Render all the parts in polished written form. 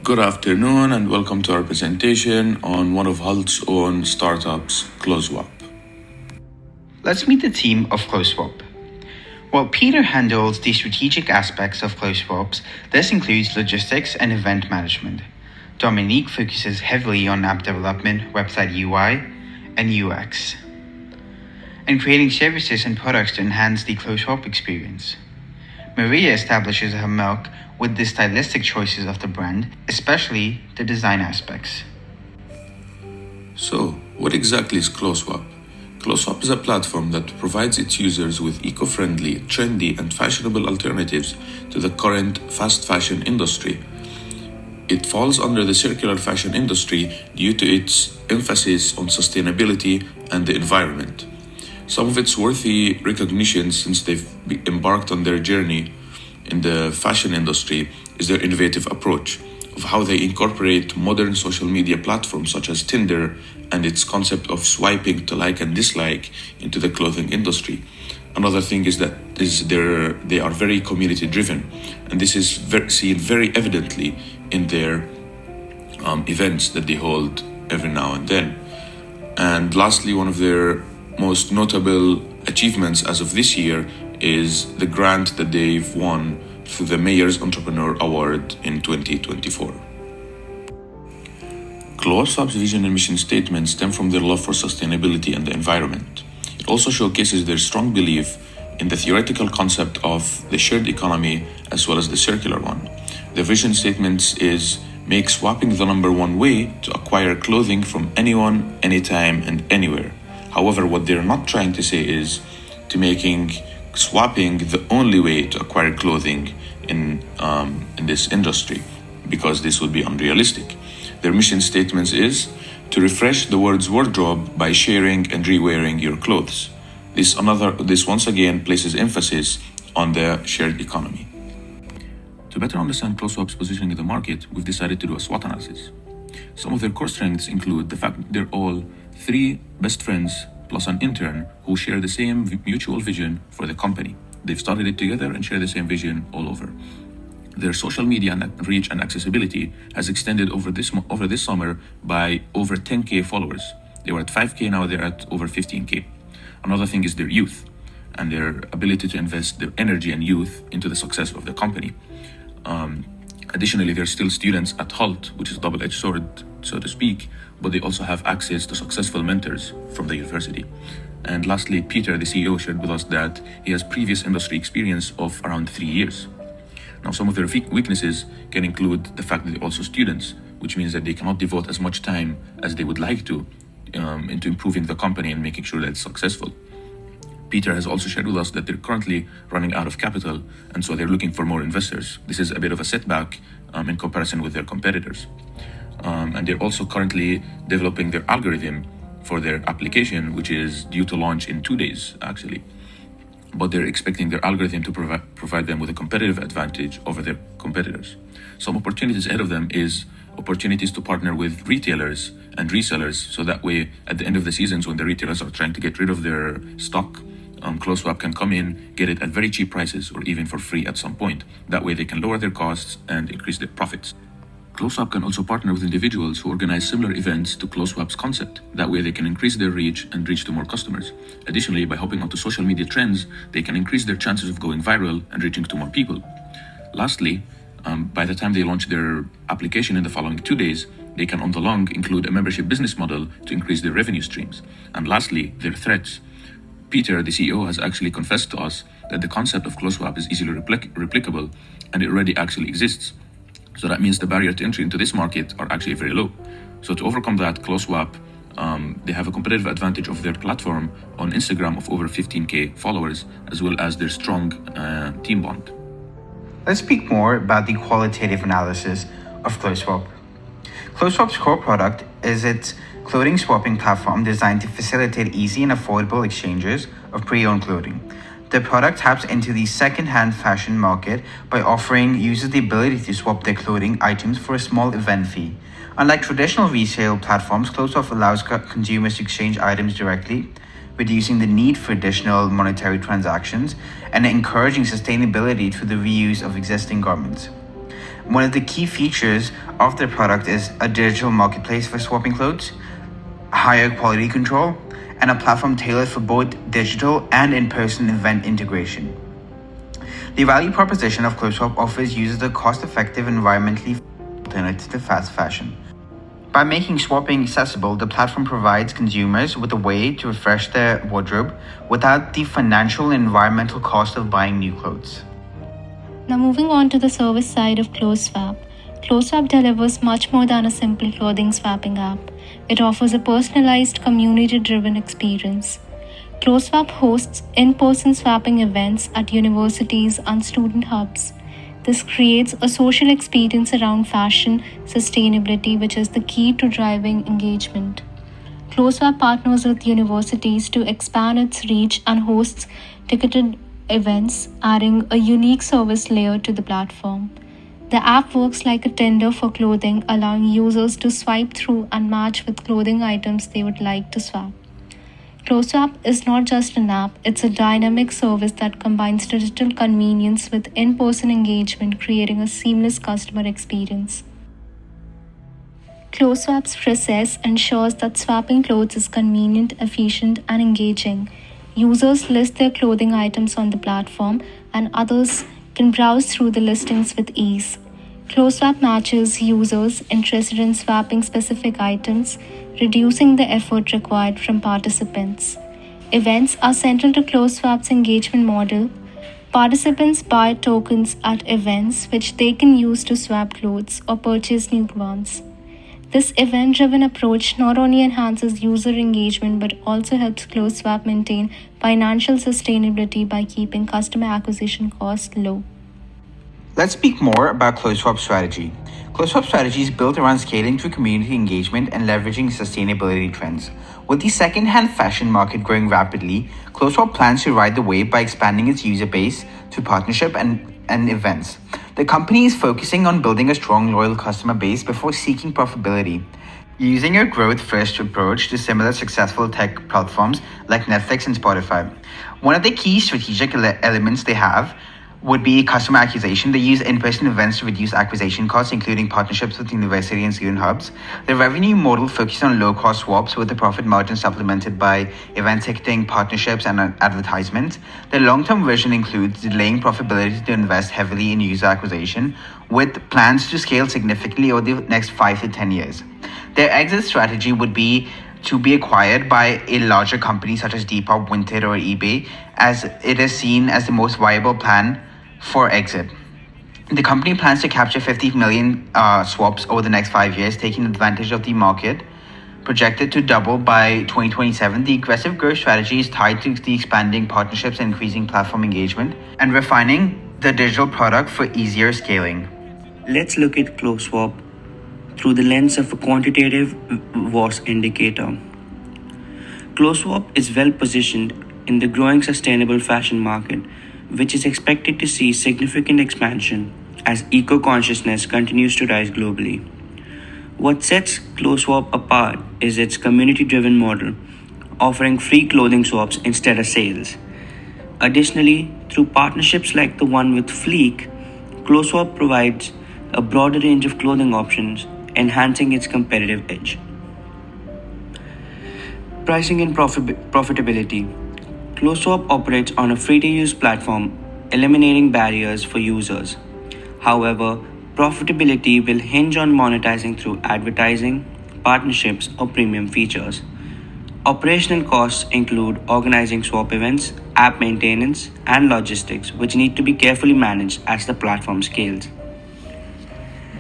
Good afternoon and welcome to our presentation on one of Halt's own startups, Closwap. Let's meet the team of Closwap. While Peter handles the strategic aspects of Closwaps, this includes logistics and event management. Dominique focuses heavily on app development, website UI, and UX, and creating services and products to enhance the Closwap experience. Maria establishes her milk with the stylistic choices of the brand, especially the design aspects. So, what exactly is Closewap? Closewap is a platform that provides its users with eco-friendly, trendy, and fashionable alternatives to the current fast fashion industry. It falls under the circular fashion industry due to its emphasis on sustainability and the environment. Some of its worthy recognition since they've embarked on their journey in the fashion industry is their innovative approach of how they incorporate modern social media platforms such as Tinder and its concept of swiping to like and dislike into the clothing industry. Another thing is that they are very community driven, and this is seen very evidently in their events that they hold every now and then. And lastly, one of their most notable achievements as of this year is the grant that they've won through the Mayor's Entrepreneur Award in 2024. Closewap's vision and mission statement stem from their love for sustainability and the environment. It also showcases their strong belief in the theoretical concept of the shared economy as well as the circular one. Their vision statement is make swapping the number one way to acquire clothing from anyone, anytime, and anywhere. However, what they're not trying to say is to making swapping the only way to acquire clothing in this industry, because this would be unrealistic. Their mission statement is to refresh the world's wardrobe by sharing and re-wearing your clothes. This once again places emphasis on the shared economy. To better understand Closewap's positioning in the market, we've decided to do a SWOT analysis. Some of their core strengths include the fact that they're all three best friends plus an intern who share the same mutual vision for the company. They've started it together and share the same vision all over. Their social media and reach and accessibility has extended over this summer by over 10K followers. They were at 5K, now they're at over 15K. Another thing is their youth and their ability to invest their energy and youth into the success of the company. Additionally, they're still students at Halt, which is a double-edged sword, so to speak, but they also have access to successful mentors from the university. And lastly, Peter, the CEO, shared with us that he has previous industry experience of around 3 years. Now, some of their weaknesses can include the fact that they're also students, which means that they cannot devote as much time as they would like to into improving the company and making sure that it's successful. Peter has also shared with us that they're currently running out of capital, and so they're looking for more investors. This is a bit of a setback in comparison with their competitors. And they're also currently developing their algorithm for their application, which is due to launch in 2 days, actually. But they're expecting their algorithm to provide them with a competitive advantage over their competitors. Some opportunities ahead of them is opportunities to partner with retailers and resellers, so that way at the end of the seasons when the retailers are trying to get rid of their stock, Closewap can come in, get it at very cheap prices or even for free at some point. That way they can lower their costs and increase their profits. Closewap can also partner with individuals who organize similar events to Closewap's concept. That way they can increase their reach and reach to more customers. Additionally, by hopping onto social media trends, they can increase their chances of going viral and reaching to more people. Lastly, by the time they launch their application in the following 2 days, they can on the long include a membership business model to increase their revenue streams. And lastly, their threats. Peter, the CEO, has actually confessed to us that the concept of Closewap is easily replicable and it already actually exists. So that means the barrier to entry into this market are actually very low. So to overcome that, Closewap, they have a competitive advantage of their platform on Instagram of over 15K followers, as well as their strong team bond. Let's speak more about the qualitative analysis of Closewap. Closewap's core product is its clothing swapping platform designed to facilitate easy and affordable exchanges of pre-owned clothing. The product taps into the second-hand fashion market by offering users the ability to swap their clothing items for a small event fee. Unlike traditional resale platforms, Closewap allows consumers to exchange items directly, reducing the need for additional monetary transactions and encouraging sustainability through the reuse of existing garments. One of the key features of their product is a digital marketplace for swapping clothes, higher quality control, and a platform tailored for both digital and in-person event integration. The value proposition of Closwap offers users a cost-effective, environmentally alternative to fast fashion. By making swapping accessible, the platform provides consumers with a way to refresh their wardrobe without the financial and environmental cost of buying new clothes. Now moving on to the service side of Closwap. Closwap delivers much more than a simple clothing swapping app. It offers a personalized, community-driven experience. Closwap hosts in-person swapping events at universities and student hubs. This creates a social experience around fashion sustainability, which is the key to driving engagement. Closewap partners with universities to expand its reach and hosts ticketed events, adding a unique service layer to the platform. The app works like a Tinder for clothing, allowing users to swipe through and match with clothing items they would like to swap. Closewap is not just an app, it's a dynamic service that combines digital convenience with in-person engagement, creating a seamless customer experience. Closewap's process ensures that swapping clothes is convenient, efficient, and engaging. Users list their clothing items on the platform, and others can browse through the listings with ease. Closewap matches users interested in swapping specific items, reducing the effort required from participants. Events are central to Closewap's engagement model. Participants buy tokens at events which they can use to swap clothes or purchase new ones. This event-driven approach not only enhances user engagement but also helps Closewap maintain financial sustainability by keeping customer acquisition costs low. Let's speak more about Closewap's strategy. Closewap's strategy is built around scaling through community engagement and leveraging sustainability trends. With the second-hand fashion market growing rapidly, Closewap plans to ride the wave by expanding its user base through partnership and events. The company is focusing on building a strong, loyal customer base before seeking profitability. Using a growth-first approach to similar successful tech platforms like Netflix and Spotify. One of the key strategic elements they have would be customer acquisition. They use in-person events to reduce acquisition costs, including partnerships with university and student hubs. The revenue model focuses on low-cost swaps with the profit margin supplemented by event ticketing, partnerships, and advertisements. The long-term vision includes delaying profitability to invest heavily in user acquisition, with plans to scale significantly over the next 5 to 10 years. Their exit strategy would be to be acquired by a larger company such as Depop, Vinted, or eBay, as it is seen as the most viable plan for exit. The company plans to capture 50 million swaps over the next 5 years, taking advantage of the market projected to double by 2027. The aggressive growth strategy is tied to the expanding partnerships and increasing platform engagement and refining the digital product for easier scaling. Let's look at Closewap through the lens of a quantitative VOS indicator. Closewap is well positioned in the growing sustainable fashion market, which is expected to see significant expansion as eco-consciousness continues to rise globally. What sets Closewap apart is its community-driven model, offering free clothing swaps instead of sales. Additionally, through partnerships like the one with Fleek, Closewap provides a broader range of clothing options, enhancing its competitive edge. Pricing and profitability. Closewap operates on a free-to-use platform, eliminating barriers for users. However, profitability will hinge on monetizing through advertising, partnerships, or premium features. Operational costs include organizing swap events, app maintenance, and logistics, which need to be carefully managed as the platform scales.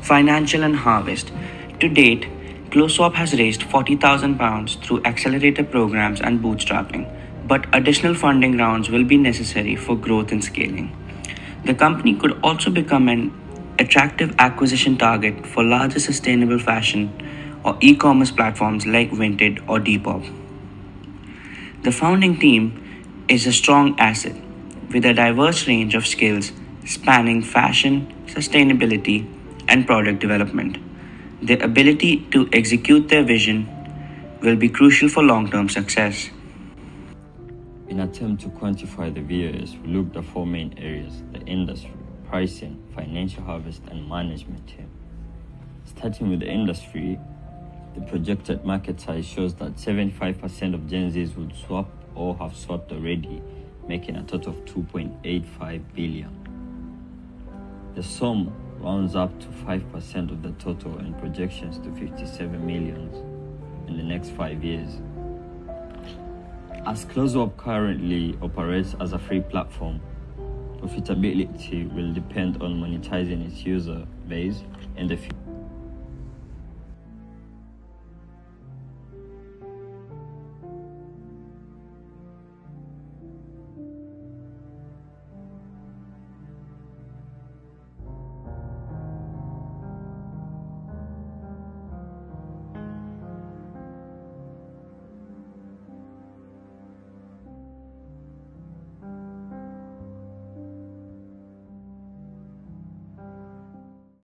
Financial and harvest. To date, Closewap has raised £40,000 through accelerator programs and bootstrapping, but additional funding rounds will be necessary for growth and scaling. The company could also become an attractive acquisition target for larger sustainable fashion or e-commerce platforms like Vinted or Depop. The founding team is a strong asset with a diverse range of skills spanning fashion, sustainability, and product development. Their ability to execute their vision will be crucial for long-term success. In an attempt to quantify the VOS, we looked at four main areas: the industry, pricing, financial harvest, and management team. Starting with the industry, the projected market size shows that 75% of Gen Zs would swap or have swapped already, making a total of 2.85 billion. The sum rounds up to 5% of the total and projections to 57 million in the next 5 years. As Closwap currently operates as a free platform, profitability will depend on monetizing its user base in the future.